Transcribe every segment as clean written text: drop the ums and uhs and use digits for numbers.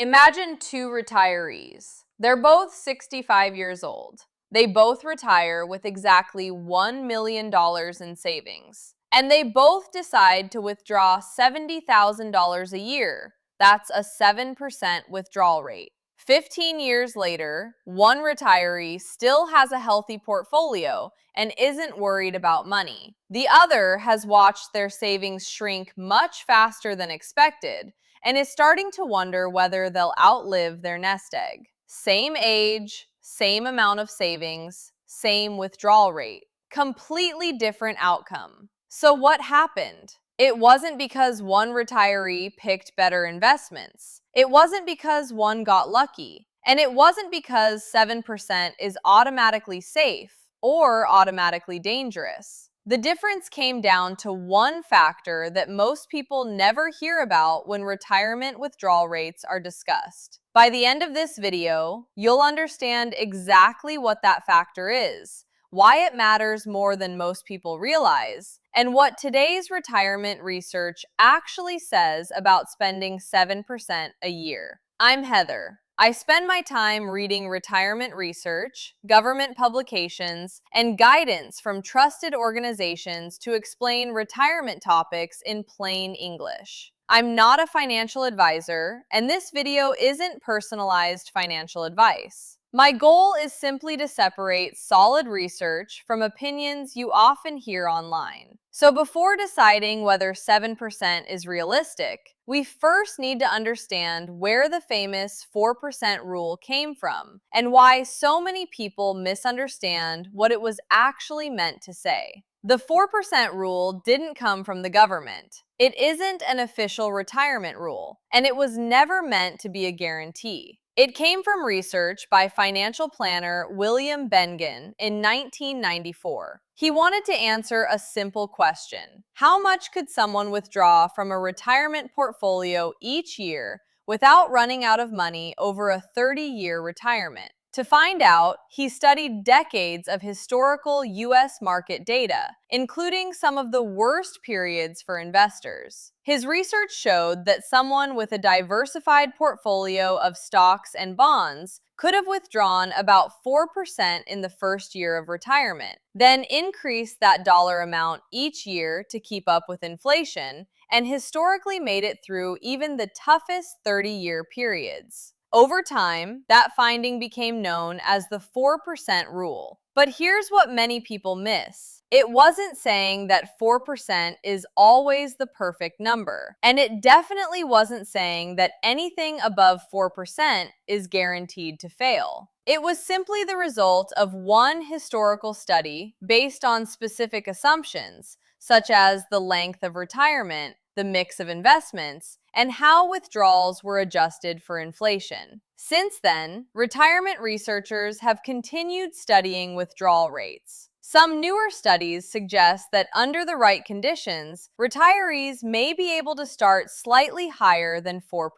Imagine two retirees. They're both 65 years old. They both retire with exactly $1 million in savings. And they both decide to withdraw $70,000 a year. That's a 7% withdrawal rate. 15 years later, one retiree still has a healthy portfolio and isn't worried about money. The other has watched their savings shrink much faster than expected and is starting to wonder whether they'll outlive their nest egg. Same age, same amount of savings, same withdrawal rate. Completely different outcome. So what happened? It wasn't because one retiree picked better investments. It wasn't because one got lucky. And it wasn't because 7% is automatically safe or automatically dangerous. The difference came down to one factor that most people never hear about when retirement withdrawal rates are discussed. By the end of this video, you'll understand exactly what that factor is, why it matters more than most people realize, and what today's retirement research actually says about spending 7% a year. I'm Heather. I spend my time reading retirement research, government publications, and guidance from trusted organizations to explain retirement topics in plain English. I'm not a financial advisor, and this video isn't personalized financial advice. My goal is simply to separate solid research from opinions you often hear online. So before deciding whether 7% is realistic, we first need to understand where the famous 4% rule came from and why so many people misunderstand what it was actually meant to say. The 4% rule didn't come from the government. It isn't an official retirement rule, and it was never meant to be a guarantee. It came from research by financial planner William Bengen in 1994. He wanted to answer a simple question: how much could someone withdraw from a retirement portfolio each year without running out of money over a 30-year retirement? To find out, he studied decades of historical U.S. market data, including some of the worst periods for investors. His research showed that someone with a diversified portfolio of stocks and bonds could have withdrawn about 4% in the first year of retirement, then increased that dollar amount each year to keep up with inflation, and historically made it through even the toughest 30-year periods. Over time, that finding became known as the 4% rule. But here's what many people miss. It wasn't saying that 4% is always the perfect number, and it definitely wasn't saying that anything above 4% is guaranteed to fail. It was simply the result of one historical study based on specific assumptions, such as the length of retirement, the mix of investments, and how withdrawals were adjusted for inflation. Since then, retirement researchers have continued studying withdrawal rates. Some newer studies suggest that under the right conditions, retirees may be able to start slightly higher than 4%.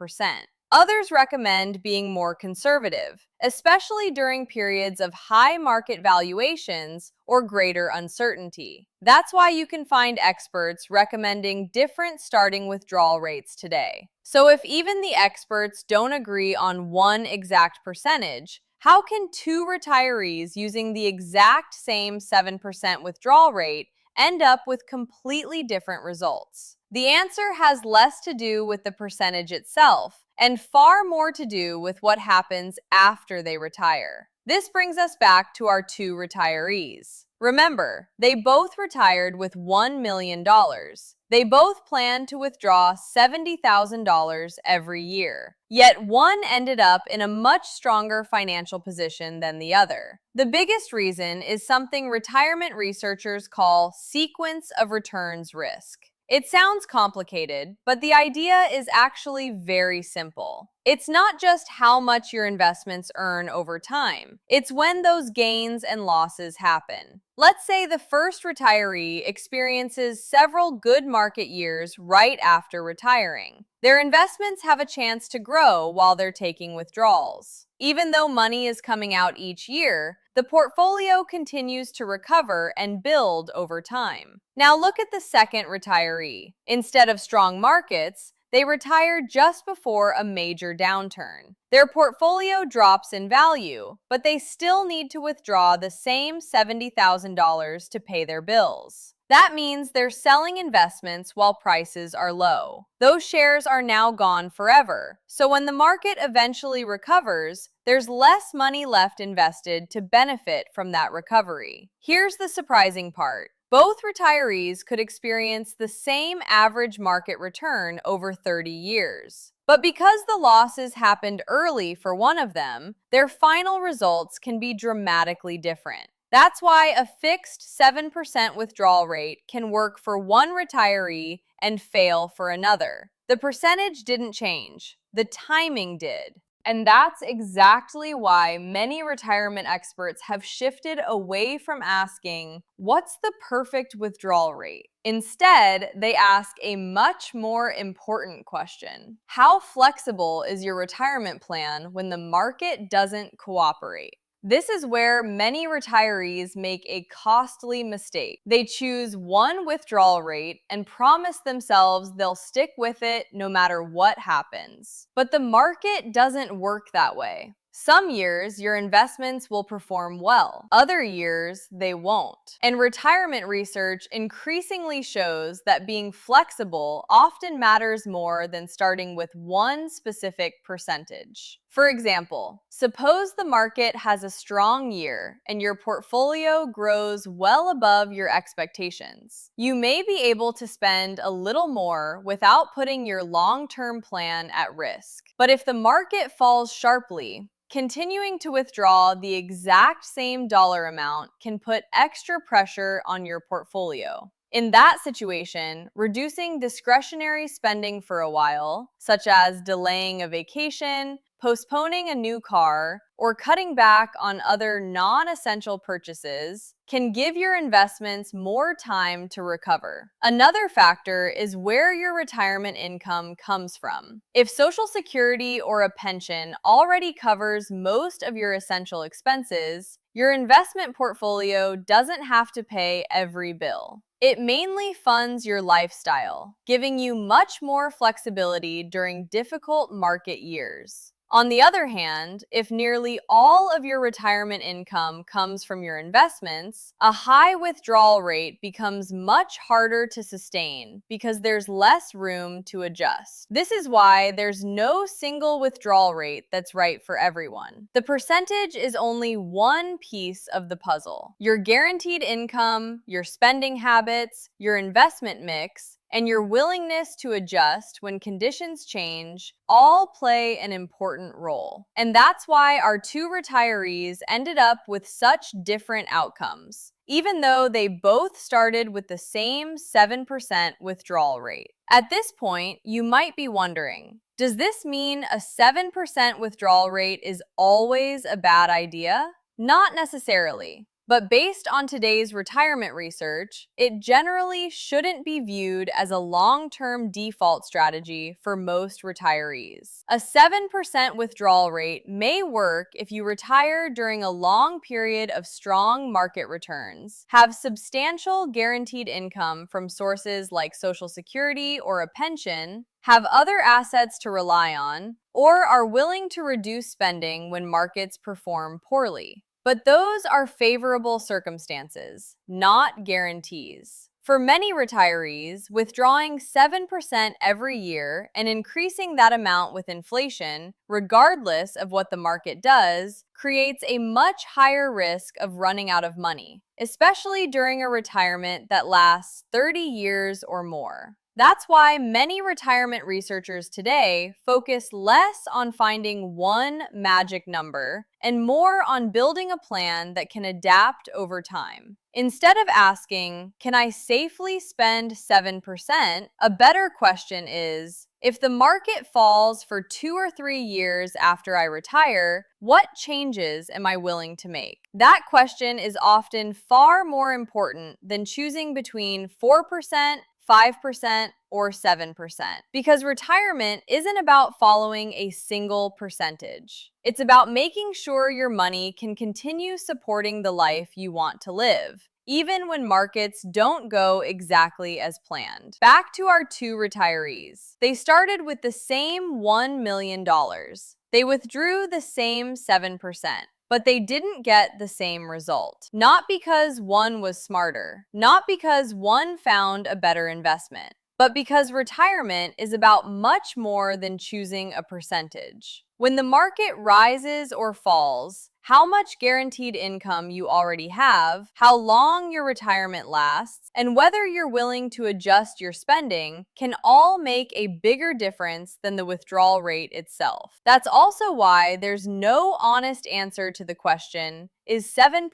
Others recommend being more conservative, especially during periods of high market valuations or greater uncertainty. That's why you can find experts recommending different starting withdrawal rates today. So if even the experts don't agree on one exact percentage, how can two retirees using the exact same 7% withdrawal rate end up with completely different results? The answer has less to do with the percentage itself and far more to do with what happens after they retire. This brings us back to our two retirees. Remember, they both retired with $1 million. They both planned to withdraw $70,000 every year. Yet one ended up in a much stronger financial position than the other. The biggest reason is something retirement researchers call sequence of returns risk. It sounds complicated, but the idea is actually very simple. It's not just how much your investments earn over time. It's when those gains and losses happen. Let's say the first retiree experiences several good market years right after retiring. Their investments have a chance to grow while they're taking withdrawals. Even though money is coming out each year, the portfolio continues to recover and build over time. Now look at the second retiree. Instead of strong markets, They retire just before a major downturn. Their portfolio drops in value, but they still need to withdraw the same $70,000 to pay their bills. That means they're selling investments while prices are low. Those shares are now gone forever, so when the market eventually recovers, there's less money left invested to benefit from that recovery. Here's the surprising part. Both retirees could experience the same average market return over 30 years. But because the losses happened early for one of them, their final results can be dramatically different. That's why a fixed 7% withdrawal rate can work for one retiree and fail for another. The percentage didn't change, the timing did. And that's exactly why many retirement experts have shifted away from asking, what's the perfect withdrawal rate? Instead, they ask a much more important question. How flexible is your retirement plan when the market doesn't cooperate? This is where many retirees make a costly mistake. They choose one withdrawal rate and promise themselves they'll stick with it no matter what happens. But the market doesn't work that way. Some years, your investments will perform well. Other years, they won't. And retirement research increasingly shows that being flexible often matters more than starting with one specific percentage. For example, suppose the market has a strong year and your portfolio grows well above your expectations. You may be able to spend a little more without putting your long-term plan at risk. But if the market falls sharply, continuing to withdraw the exact same dollar amount can put extra pressure on your portfolio. In that situation, reducing discretionary spending for a while, such as delaying a vacation, postponing a new car, or cutting back on other non-essential purchases, can give your investments more time to recover. Another factor is where your retirement income comes from. If Social Security or a pension already covers most of your essential expenses, your investment portfolio doesn't have to pay every bill. It mainly funds your lifestyle, giving you much more flexibility during difficult market years. On the other hand, if nearly all of your retirement income comes from your investments, a high withdrawal rate becomes much harder to sustain because there's less room to adjust. This is why there's no single withdrawal rate that's right for everyone. The percentage is only one piece of the puzzle. Your guaranteed income, your spending habits, your investment mix, and your willingness to adjust when conditions change all play an important role. And that's why our two retirees ended up with such different outcomes, even though they both started with the same 7% withdrawal rate. At this point, you might be wondering, does this mean a 7% withdrawal rate is always a bad idea? Not necessarily. But based on today's retirement research, it generally shouldn't be viewed as a long-term default strategy for most retirees. A 7% withdrawal rate may work if you retire during a long period of strong market returns, have substantial guaranteed income from sources like Social Security or a pension, have other assets to rely on, or are willing to reduce spending when markets perform poorly. But those are favorable circumstances, not guarantees. For many retirees, withdrawing 7% every year and increasing that amount with inflation, regardless of what the market does, creates a much higher risk of running out of money, especially during a retirement that lasts 30 years or more. That's why many retirement researchers today focus less on finding one magic number and more on building a plan that can adapt over time. Instead of asking, can I safely spend 7%? A better question is, if the market falls for 2 or 3 years after I retire, what changes am I willing to make? That question is often far more important than choosing between 4%, 5%, or 7%. Because retirement isn't about following a single percentage. It's about making sure your money can continue supporting the life you want to live, even when markets don't go exactly as planned. Back to our two retirees. They started with the same $1 million. They withdrew the same 7%. But they didn't get the same result. Not because one was smarter, not because one found a better investment, but because retirement is about much more than choosing a percentage. When the market rises or falls, how much guaranteed income you already have, how long your retirement lasts, and whether you're willing to adjust your spending can all make a bigger difference than the withdrawal rate itself. That's also why there's no honest answer to the question, is 7%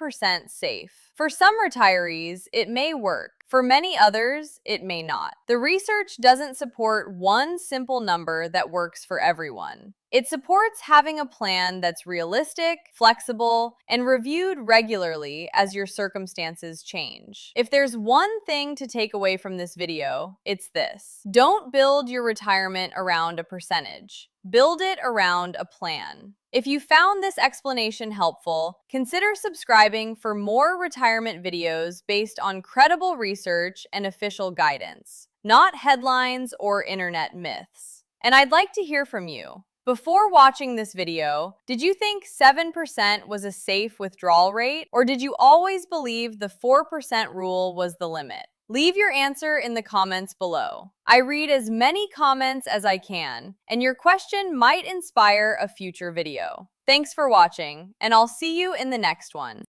safe? For some retirees, it may work. For many others, it may not. The research doesn't support one simple number that works for everyone. It supports having a plan that's realistic, flexible, and reviewed regularly as your circumstances change. If there's one thing to take away from this video, it's this. Don't build your retirement around a percentage. Build it around a plan. If you found this explanation helpful, consider subscribing for more retirement videos based on credible research and official guidance, not headlines or internet myths. And I'd like to hear from you. Before watching this video, did you think 7% was a safe withdrawal rate, or did you always believe the 4% rule was the limit? Leave your answer in the comments below. I read as many comments as I can, and your question might inspire a future video. Thanks for watching, and I'll see you in the next one.